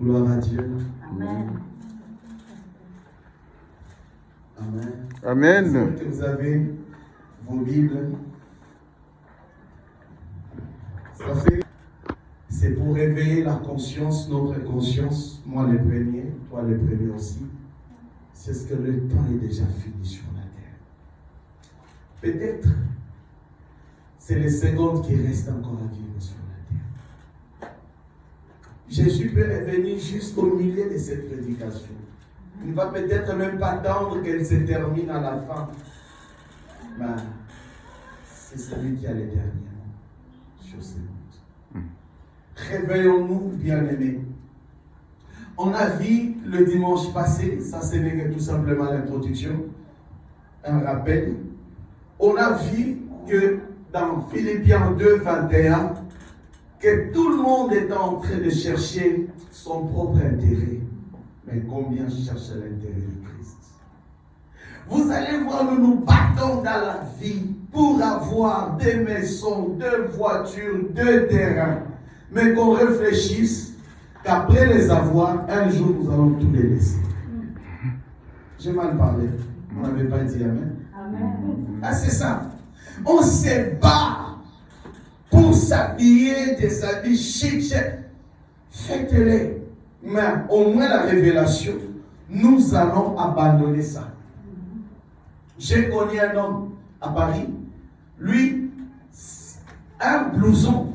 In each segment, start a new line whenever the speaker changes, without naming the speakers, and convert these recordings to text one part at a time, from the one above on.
Gloire à Dieu.
Amen.
Amen.
Amen.
J'espère que vous avez vos Bibles. Ça fait, c'est pour réveiller la conscience, notre conscience, moi le premier, toi le premier aussi. C'est ce que le temps est déjà fini sur la terre. Peut-être, c'est les secondes qui restent encore à vivre sur la terre. Jésus peut revenir jusqu'au milieu de cette prédication. Il ne va peut-être même pas attendre qu'elle se termine à la fin. Mais c'est celui qui a les derniers mots sur ce monde. Réveillons-nous, bien-aimés. On a vu le dimanche passé, ça ce n'est que tout simplement l'introduction, un rappel. On a vu que dans Philippiens 2, 21, que tout le monde est en train de chercher son propre intérêt. Mais combien cherche l'intérêt de Christ? Vous allez voir, nous nous battons dans la vie pour avoir des maisons, 2 voitures, 2 terrains. Mais qu'on réfléchisse qu'après les avoir, un jour nous allons tous les laisser. J'ai mal parlé. On n'avait pas dit Amen.
Amen.
Ah, c'est ça. On se bat pour s'habiller des habits chics. Faites-les. Mais au moins la révélation, nous allons abandonner ça. J'ai connu un homme à Paris. Lui, un blouson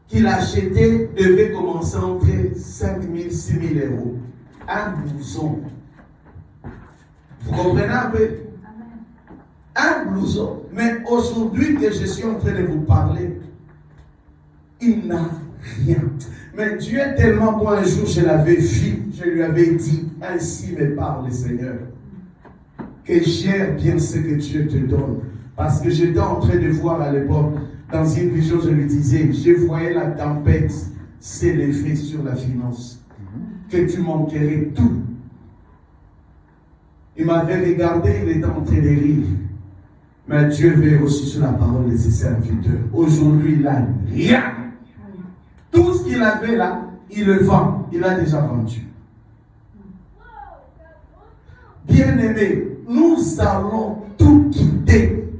qu'il achetait devait commencer entre 5 000 et 6 000 euros. Un blouson. Vous comprenez un peu? Un blouson. Mais aujourd'hui que je suis en train de vous parler, il n'a rien. Mais Dieu est tellement bon, un jour je l'avais vu, je lui avais dit, ainsi me parle le Seigneur, que gère bien ce que Dieu te donne. Parce que j'étais en train de voir à l'époque, dans une vision, je lui disais, je voyais la tempête s'élever sur la finance, que tu manquerais tout. Il m'avait regardé, il était en train de rire. Mais Dieu veille aussi sur la parole de ses serviteurs. Aujourd'hui, il n'a rien. Tout ce qu'il avait là, il le vend. Il a déjà vendu. Bien-aimés, nous allons tout quitter.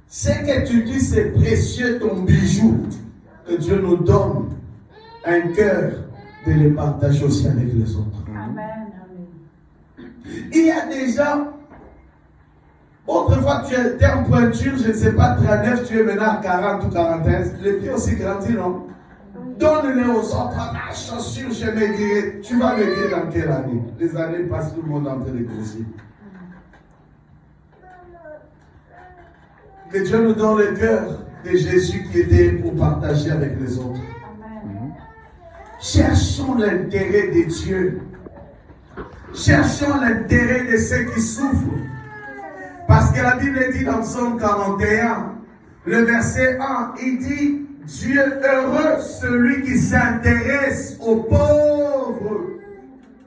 Ce que tu dis, c'est précieux ton bijou. Que Dieu nous donne un cœur de les partager aussi avec les autres.
Amen.
Il y a des gens, autrefois tu étais en pointure, je ne sais pas, 39, tu es maintenant à 40 ou 41. Les pieds aussi grandis, non? Donne-les aux autres. Ma chaussure, je maigrirai. Tu vas maigrir dans quelle année? Les années passent, tout le monde est en train de grossir. Que Dieu nous donne le cœur de Jésus qui était pour partager avec les autres.
Amen.
Cherchons l'intérêt de Dieu. Cherchons l'intérêt de ceux qui souffrent. Parce que la Bible dit dans Psaume 41, le verset 1, il dit, Dieu heureux celui qui s'intéresse aux pauvres.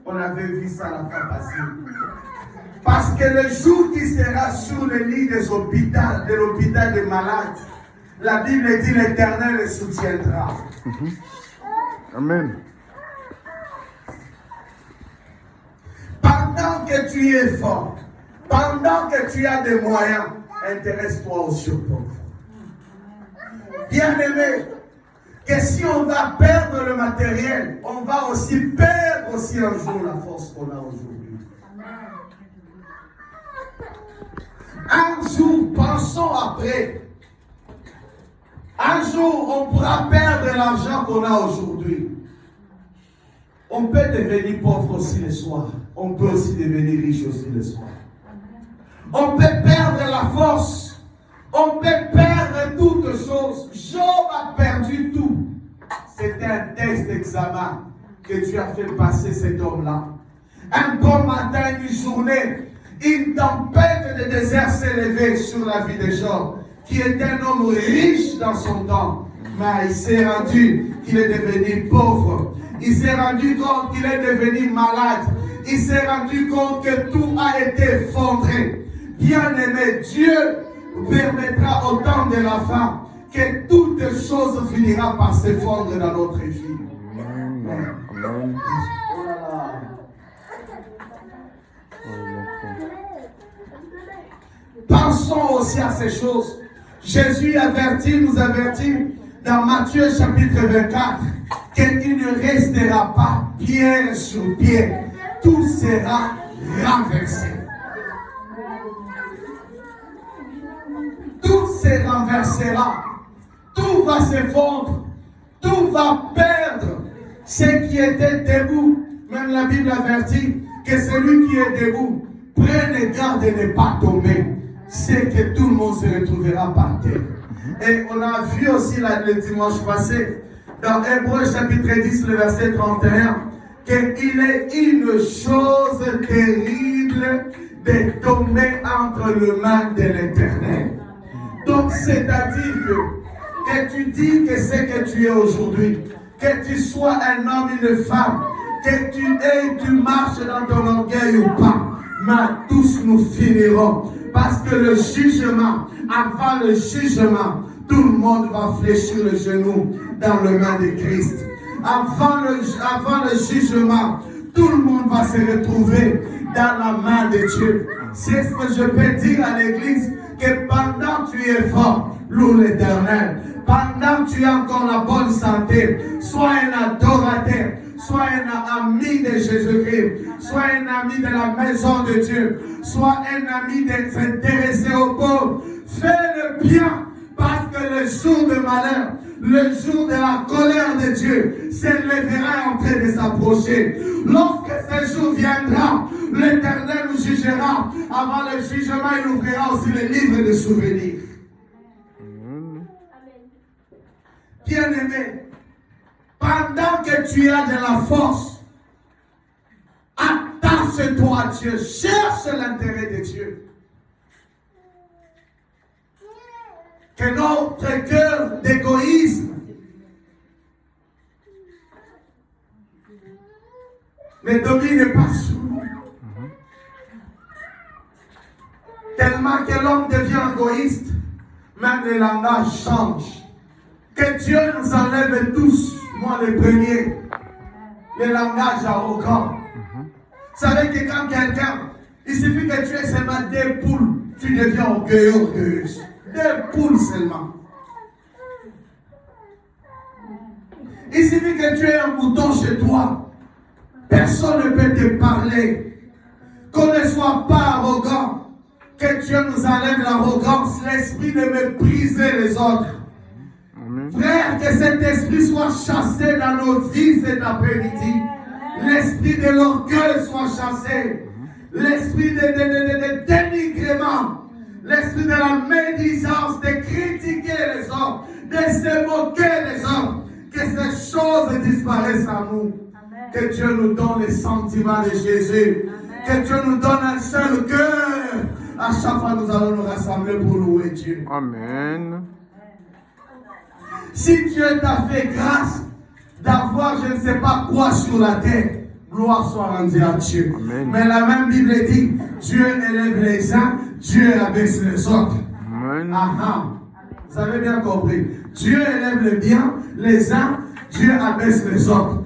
On avait vu ça la fois passée. Parce que le jour qui sera sur le lit des hôpitaux, de l'hôpital des malades, la Bible dit l'Éternel le soutiendra.
Amen.
Pendant que tu es fort, pendant que tu as des moyens, intéresse-toi aussi aux pauvres. Bien-aimé, que si on va perdre le matériel, on va aussi perdre aussi un jour la force qu'on a aujourd'hui. Un jour, pensons après. Un jour, on pourra perdre l'argent qu'on a aujourd'hui. On peut devenir pauvre aussi le soir. On peut aussi devenir riche aussi le soir. On peut perdre la force. On peut perdre toutes choses. Job a perdu tout. C'était un test d'examen que Dieu a fait passer cet homme-là. Un bon matin, une journée, une tempête de désert s'est levée sur la vie de Job, qui était un homme riche dans son temps. Mais il s'est rendu qu'il est devenu pauvre. Il s'est rendu compte qu'il est devenu malade. Il s'est rendu compte que tout a été effondré. Bien-aimé, Dieu permettra au temps de la fin que toutes choses finiront par s'effondrer dans notre vie.
Amen. Amen.
Oh là là. Pensons aussi à ces choses. Jésus nous avertit dans Matthieu chapitre 24 qu'il ne restera pas pierre sur pierre. Tout sera renversé. Tout se renversera. Tout va s'effondrer. Tout va perdre. Ce qui était debout, même la Bible avertit que celui qui est debout, prenez garde de ne pas tomber. C'est que tout le monde se retrouvera par terre. Et on a vu aussi le dimanche passé, dans Hébreux chapitre 10, le verset 31, qu'il est une chose terrible de tomber entre les mains de l'Éternel. Donc, c'est-à-dire que tu dis que c'est que tu es aujourd'hui, que tu sois un homme, une femme, que tu marches dans ton orgueil ou pas, mais tous nous finirons. Parce que le jugement, avant le jugement, tout le monde va fléchir le genou dans le main de Christ. Avant le jugement, tout le monde va se retrouver dans la main de Dieu. C'est ce que je peux dire à l'église, que pendant que tu es fort, loue l'Éternel. Pendant que tu as encore la bonne santé, sois un adorateur, sois un ami de Jésus-Christ, sois un ami de la maison de Dieu, sois un ami de s'intéresser aux pauvres. Fais le bien, parce que le jour de malheur, le jour de la colère de Dieu s'élèvera en train de s'approcher. Lorsque ce jour viendra, l'Éternel nous jugera. Avant le jugement, il ouvrira aussi les livres de souvenirs. Bien-aimé, pendant que tu as de la force, attache-toi à Dieu, cherche l'intérêt de Dieu. Que notre cœur d'égoïsme ne domine pas sur nous. Tellement que l'homme devient égoïste, même le langage change. Que Dieu nous enlève tous, moi le premier, le langage arrogant. Vous savez que quand quelqu'un, il suffit que tu aies seulement des poules, tu deviens orgueilleux, orgueilleuse. Des poules seulement. Il suffit que tu aies un mouton chez toi. Personne ne peut te parler. Qu'on ne soit pas arrogant. Que Dieu nous enlève l'arrogance, l'esprit de mépriser les autres. Frère, que cet esprit soit chassé dans nos vies cet après-midi. L'esprit de l'orgueil soit chassé. L'esprit de dénigrement. L'esprit de la médisance, de critiquer les hommes, de se moquer des hommes. Que ces choses disparaissent en nous. Amen. Que Dieu nous donne les sentiments de Jésus. Amen. Que Dieu nous donne un seul cœur. À chaque fois, nous allons nous rassembler pour louer Dieu.
Amen.
Si Dieu t'a fait grâce d'avoir je ne sais pas quoi sur la terre, gloire soit rendue à Dieu. Amen. Mais la même Bible dit, Dieu élève les uns, Dieu abaisse les autres.
Amen.
Aha. Vous avez bien compris. Dieu élève les biens, les uns, Dieu abaisse les autres.